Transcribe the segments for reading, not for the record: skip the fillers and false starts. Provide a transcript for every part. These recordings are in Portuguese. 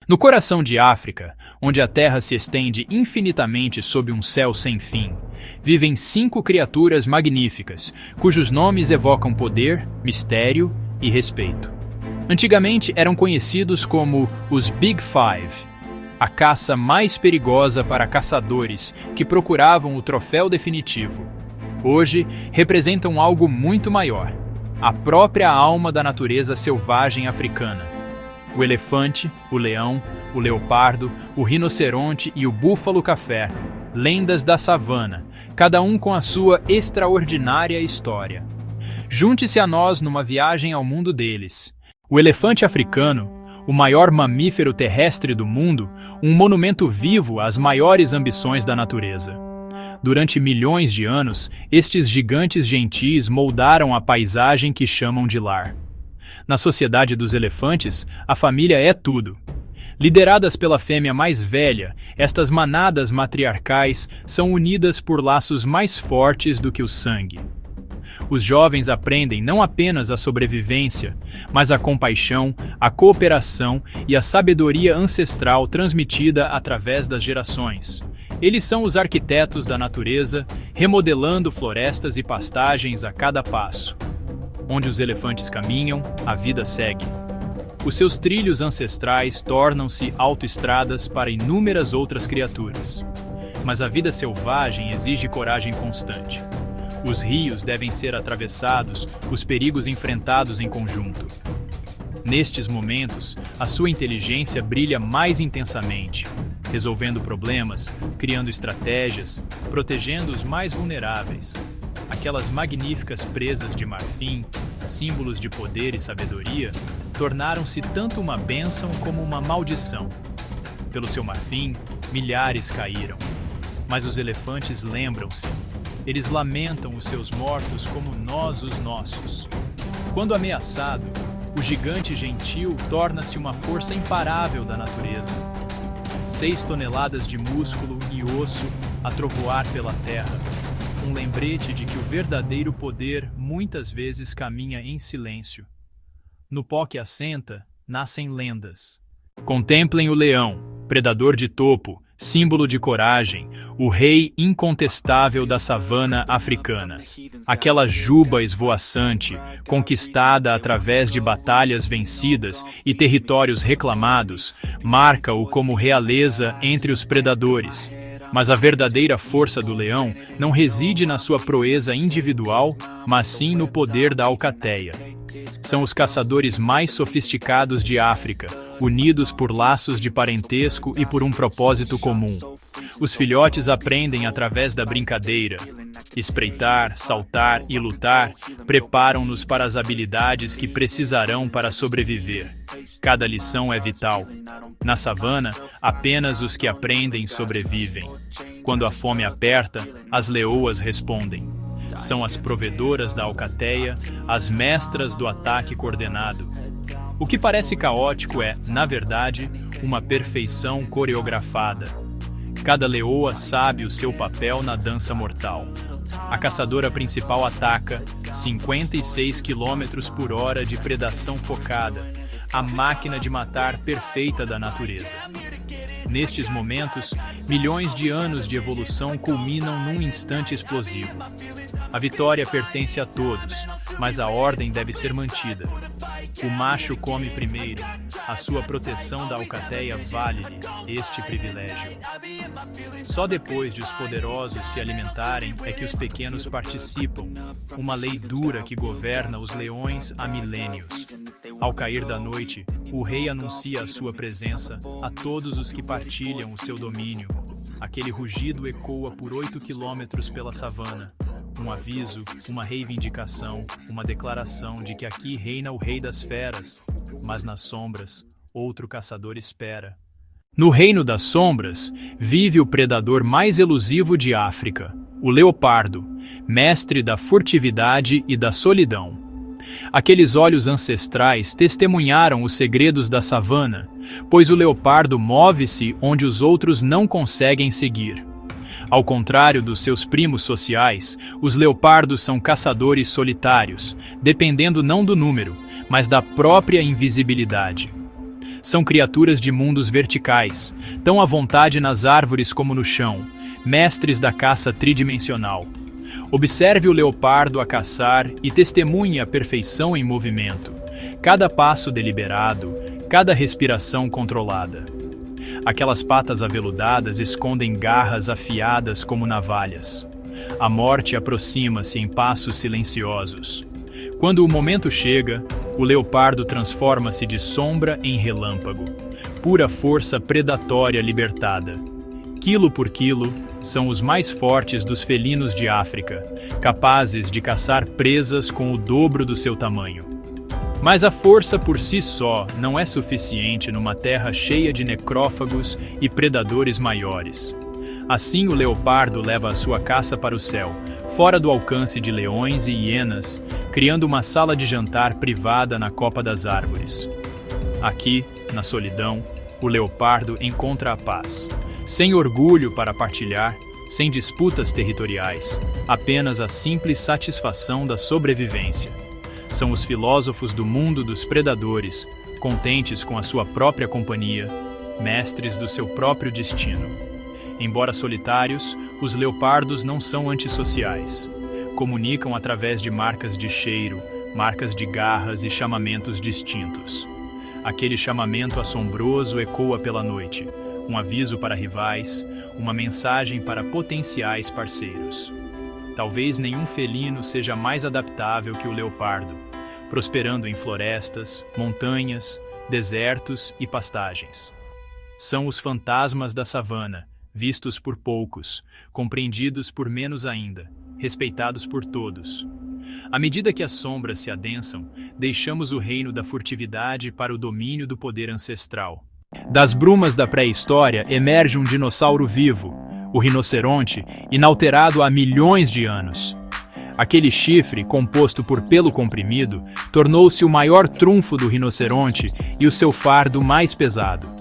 No coração de África, onde a terra se estende infinitamente sob um céu sem fim, vivem 5 criaturas magníficas, cujos nomes evocam poder, mistério e respeito. Antigamente eram conhecidos como os Big Five, a caça mais perigosa para caçadores que procuravam o troféu definitivo. Hoje representam algo muito maior, a própria alma da natureza selvagem africana. O elefante, o leão, o leopardo, o rinoceronte e o búfalo-café, lendas da savana, cada um com a sua extraordinária história. Junte-se a nós numa viagem ao mundo deles. O elefante africano, o maior mamífero terrestre do mundo, um monumento vivo às maiores ambições da natureza. Durante milhões de anos, estes gigantes gentis moldaram a paisagem que chamam de lar. Na sociedade dos elefantes, a família é tudo. Lideradas pela fêmea mais velha, estas manadas matriarcais são unidas por laços mais fortes do que o sangue. Os jovens aprendem não apenas a sobrevivência, mas a compaixão, a cooperação e a sabedoria ancestral transmitida através das gerações. Eles são os arquitetos da natureza, remodelando florestas e pastagens a cada passo. Onde os elefantes caminham, a vida segue. Os seus trilhos ancestrais tornam-se autoestradas para inúmeras outras criaturas. Mas a vida selvagem exige coragem constante. Os rios devem ser atravessados, os perigos enfrentados em conjunto. Nestes momentos, a sua inteligência brilha mais intensamente, resolvendo problemas, criando estratégias, protegendo os mais vulneráveis. Aquelas magníficas presas de marfim, símbolos de poder e sabedoria, tornaram-se tanto uma bênção como uma maldição. Pelo seu marfim, milhares caíram. Mas os elefantes lembram-se. Eles lamentam os seus mortos como nós os nossos. Quando ameaçado, o gigante gentil torna-se uma força imparável da natureza. 6 toneladas de músculo e osso a trovoar pela terra. Um lembrete de que o verdadeiro poder muitas vezes caminha em silêncio. No pó que assenta, nascem lendas. Contemplem o leão, predador de topo, símbolo de coragem, o rei incontestável da savana africana. Aquela juba esvoaçante, conquistada através de batalhas vencidas e territórios reclamados, marca-o como realeza entre os predadores. Mas a verdadeira força do leão não reside na sua proeza individual, mas sim no poder da alcateia. São os caçadores mais sofisticados de África, unidos por laços de parentesco e por um propósito comum. Os filhotes aprendem através da brincadeira. Espreitar, saltar e lutar preparam-nos para as habilidades que precisarão para sobreviver. Cada lição é vital. Na savana, apenas os que aprendem sobrevivem. Quando a fome aperta, as leoas respondem. São as provedoras da alcateia, as mestras do ataque coordenado. O que parece caótico é, na verdade, uma perfeição coreografada. Cada leoa sabe o seu papel na dança mortal. A caçadora principal ataca, 56 km/h de predação focada, a máquina de matar perfeita da natureza. Nestes momentos, milhões de anos de evolução culminam num instante explosivo. A vitória pertence a todos, mas a ordem deve ser mantida. O macho come primeiro, a sua proteção da alcateia vale-lhe este privilégio. Só depois de os poderosos se alimentarem é que os pequenos participam, uma lei dura que governa os leões há milênios. Ao cair da noite, o rei anuncia a sua presença a todos os que partilham o seu domínio. Aquele rugido ecoa por 8 quilômetros pela savana. Um aviso, uma reivindicação, uma declaração de que aqui reina o rei das feras, mas nas sombras, outro caçador espera. No reino das sombras, vive o predador mais elusivo de África, o leopardo, mestre da furtividade e da solidão. Aqueles olhos ancestrais testemunharam os segredos da savana, pois o leopardo move-se onde os outros não conseguem seguir. Ao contrário dos seus primos sociais, os leopardos são caçadores solitários, dependendo não do número, mas da própria invisibilidade. São criaturas de mundos verticais, tão à vontade nas árvores como no chão, mestres da caça tridimensional. Observe o leopardo a caçar e testemunhe a perfeição em movimento, cada passo deliberado, cada respiração controlada. Aquelas patas aveludadas escondem garras afiadas como navalhas. A morte aproxima-se em passos silenciosos. Quando o momento chega, o leopardo transforma-se de sombra em relâmpago, pura força predatória libertada. Quilo por quilo, são os mais fortes dos felinos de África, capazes de caçar presas com o dobro do seu tamanho. Mas a força por si só não é suficiente numa terra cheia de necrófagos e predadores maiores. Assim, o leopardo leva a sua caça para o céu, fora do alcance de leões e hienas, criando uma sala de jantar privada na copa das árvores. Aqui, na solidão, o leopardo encontra a paz, sem orgulho para partilhar, sem disputas territoriais, apenas a simples satisfação da sobrevivência. São os filósofos do mundo dos predadores, contentes com a sua própria companhia, mestres do seu próprio destino. Embora solitários, os leopardos não são antissociais. Comunicam através de marcas de cheiro, marcas de garras e chamamentos distintos. Aquele chamamento assombroso ecoa pela noite, um aviso para rivais, uma mensagem para potenciais parceiros. Talvez nenhum felino seja mais adaptável que o leopardo, prosperando em florestas, montanhas, desertos e pastagens. São os fantasmas da savana, vistos por poucos, compreendidos por menos ainda, respeitados por todos. À medida que as sombras se adensam, deixamos o reino da furtividade para o domínio do poder ancestral. Das brumas da pré-história emerge um dinossauro vivo, o rinoceronte, inalterado há milhões de anos. Aquele chifre, composto por pelo comprimido, tornou-se o maior trunfo do rinoceronte e o seu fardo mais pesado.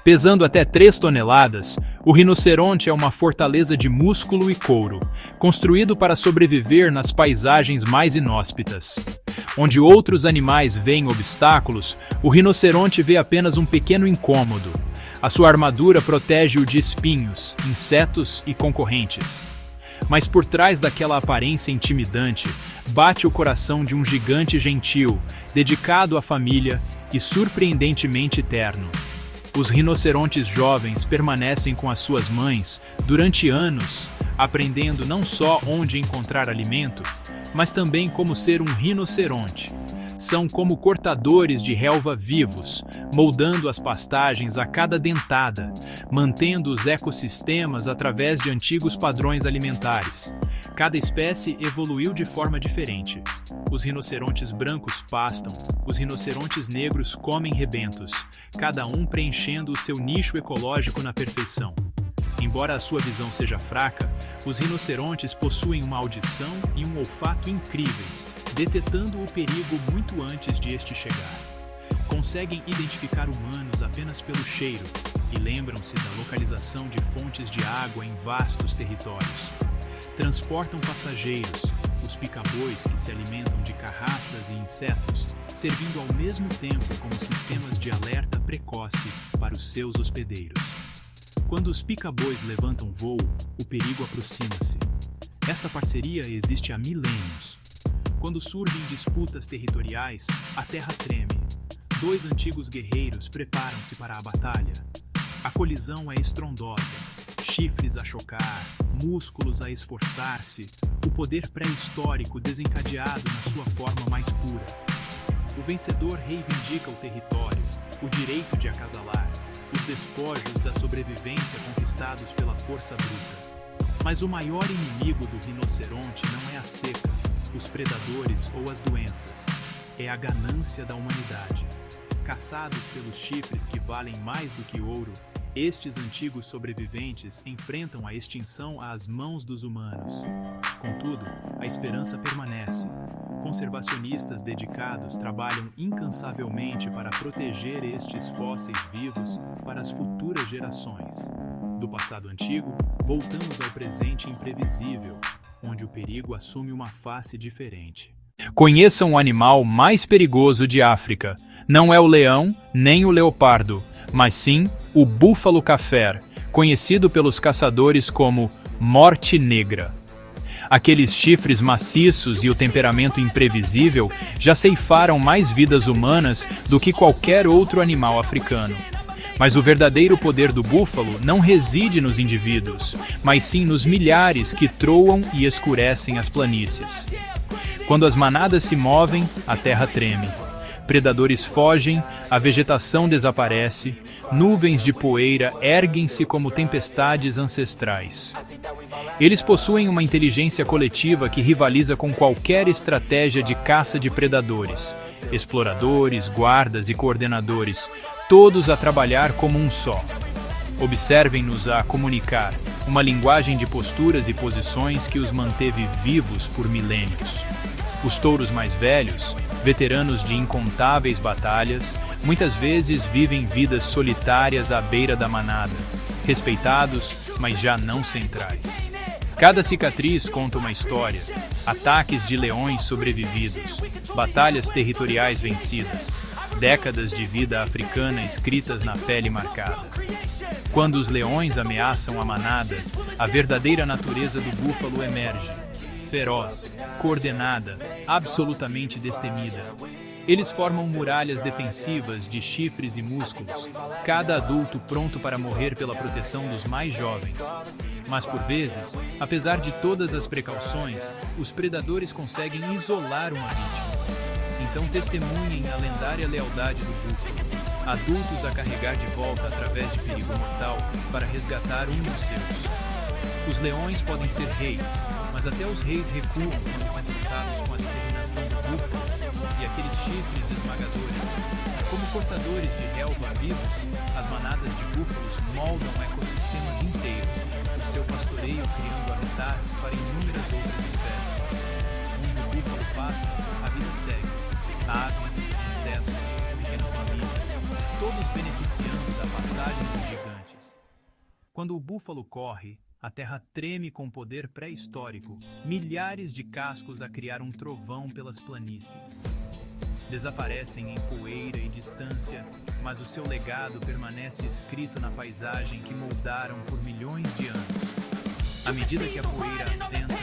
Pesando até 3 toneladas, o rinoceronte é uma fortaleza de músculo e couro, construído para sobreviver nas paisagens mais inóspitas. Onde outros animais veem obstáculos, o rinoceronte vê apenas um pequeno incômodo. A sua armadura protege-o de espinhos, insetos e concorrentes. Mas por trás daquela aparência intimidante, bate o coração de um gigante gentil, dedicado à família e surpreendentemente terno. Os rinocerontes jovens permanecem com as suas mães durante anos, aprendendo não só onde encontrar alimento, mas também como ser um rinoceronte. São como cortadores de relva vivos, moldando as pastagens a cada dentada, mantendo os ecossistemas através de antigos padrões alimentares. Cada espécie evoluiu de forma diferente. Os rinocerontes brancos pastam, os rinocerontes negros comem rebentos, cada um preenchendo o seu nicho ecológico na perfeição. Embora a sua visão seja fraca, os rinocerontes possuem uma audição e um olfato incríveis, detetando o perigo muito antes de este chegar. Conseguem identificar humanos apenas pelo cheiro e lembram-se da localização de fontes de água em vastos territórios. Transportam passageiros, os pica-bois que se alimentam de carraças e insetos, servindo ao mesmo tempo como sistemas de alerta precoce para os seus hospedeiros. Quando os pica-bois levantam voo, o perigo aproxima-se. Esta parceria existe há milênios. Quando surgem disputas territoriais, a terra treme. 2 antigos guerreiros preparam-se para a batalha. A colisão é estrondosa, chifres a chocar, músculos a esforçar-se, o poder pré-histórico desencadeado na sua forma mais pura. O vencedor reivindica o território, o direito de acasalar, os despojos da sobrevivência conquistados pela força bruta. Mas o maior inimigo do rinoceronte não é a seca, os predadores ou as doenças. É a ganância da humanidade. Caçados pelos chifres que valem mais do que ouro, estes antigos sobreviventes enfrentam a extinção às mãos dos humanos. Contudo, a esperança permanece. Conservacionistas dedicados trabalham incansavelmente para proteger estes fósseis vivos para as futuras gerações. Do passado antigo, voltamos ao presente imprevisível, onde o perigo assume uma face diferente. Conheçam o animal mais perigoso de África. Não é o leão, nem o leopardo, mas sim o búfalo-café, conhecido pelos caçadores como morte negra. Aqueles chifres maciços e o temperamento imprevisível já ceifaram mais vidas humanas do que qualquer outro animal africano. Mas o verdadeiro poder do búfalo não reside nos indivíduos, mas sim nos milhares que troam e escurecem as planícies. Quando as manadas se movem, a terra treme. Predadores fogem, a vegetação desaparece, nuvens de poeira erguem-se como tempestades ancestrais. Eles possuem uma inteligência coletiva que rivaliza com qualquer estratégia de caça de predadores. Exploradores, guardas e coordenadores, todos a trabalhar como um só. Observem-nos a comunicar, uma linguagem de posturas e posições que os manteve vivos por milênios. Os touros mais velhos, veteranos de incontáveis batalhas, muitas vezes vivem vidas solitárias à beira da manada, respeitados, mas já não centrais. Cada cicatriz conta uma história, ataques de leões sobrevividos, batalhas territoriais vencidas, décadas de vida africana escritas na pele marcada. Quando os leões ameaçam a manada, a verdadeira natureza do búfalo emerge. Feroz, coordenada, absolutamente destemida. Eles formam muralhas defensivas de chifres e músculos, cada adulto pronto para morrer pela proteção dos mais jovens. Mas por vezes, apesar de todas as precauções, os predadores conseguem isolar uma vítima. Então testemunhem a lendária lealdade do búfalo, adultos a carregar de volta através de perigo mortal para resgatar um dos seus. Os leões podem ser reis, mas até os reis recuam quando confrontados com a determinação do búfalo e aqueles chifres esmagadores. Como portadores de relva vivos, as manadas de búfalos moldam ecossistemas inteiros, o seu pastoreio criando habitats para inúmeras outras espécies. Onde o búfalo pasta, a vida segue. Aves, insetos, pequenos mamíferos, todos beneficiando da passagem dos gigantes. Quando o búfalo corre, a terra treme com poder pré-histórico, milhares de cascos a criar um trovão pelas planícies. Desaparecem em poeira e distância, mas o seu legado permanece escrito na paisagem que moldaram por milhões de anos. À medida que a poeira assenta,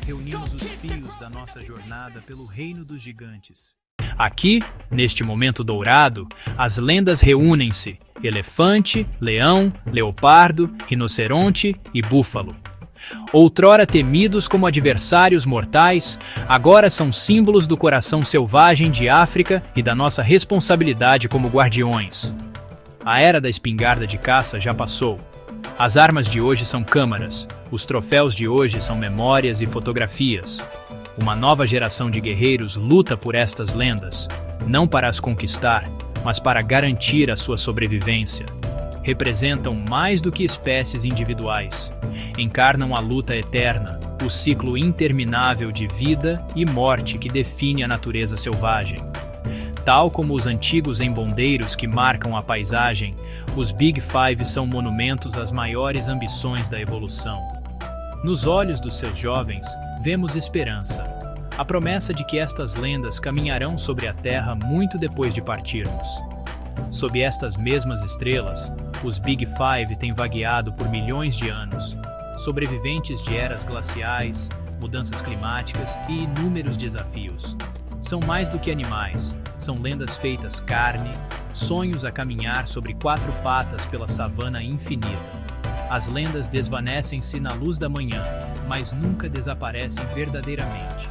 reunimos os fios da nossa jornada pelo reino dos gigantes. Aqui, neste momento dourado, as lendas reúnem-se: elefante, leão, leopardo, rinoceronte e búfalo. Outrora temidos como adversários mortais, agora são símbolos do coração selvagem de África e da nossa responsabilidade como guardiões. A era da espingarda de caça já passou. As armas de hoje são câmaras, os troféus de hoje são memórias e fotografias. Uma nova geração de guerreiros luta por estas lendas, não para as conquistar, mas para garantir a sua sobrevivência. Representam mais do que espécies individuais. Encarnam a luta eterna, o ciclo interminável de vida e morte que define a natureza selvagem. Tal como os antigos embondeiros que marcam a paisagem, os Big Five são monumentos às maiores ambições da evolução. Nos olhos dos seus jovens, vemos esperança. A promessa de que estas lendas caminharão sobre a Terra muito depois de partirmos. Sob estas mesmas estrelas, os Big Five têm vagueado por milhões de anos, sobreviventes de eras glaciais, mudanças climáticas e inúmeros desafios. São mais do que animais, são lendas feitas carne, sonhos a caminhar sobre 4 patas pela savana infinita. As lendas desvanecem-se na luz da manhã, mas nunca desaparecem verdadeiramente.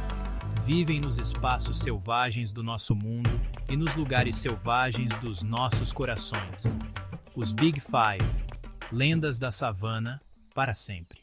Vivem nos espaços selvagens do nosso mundo e nos lugares selvagens dos nossos corações. Os Big Five, lendas da savana para sempre.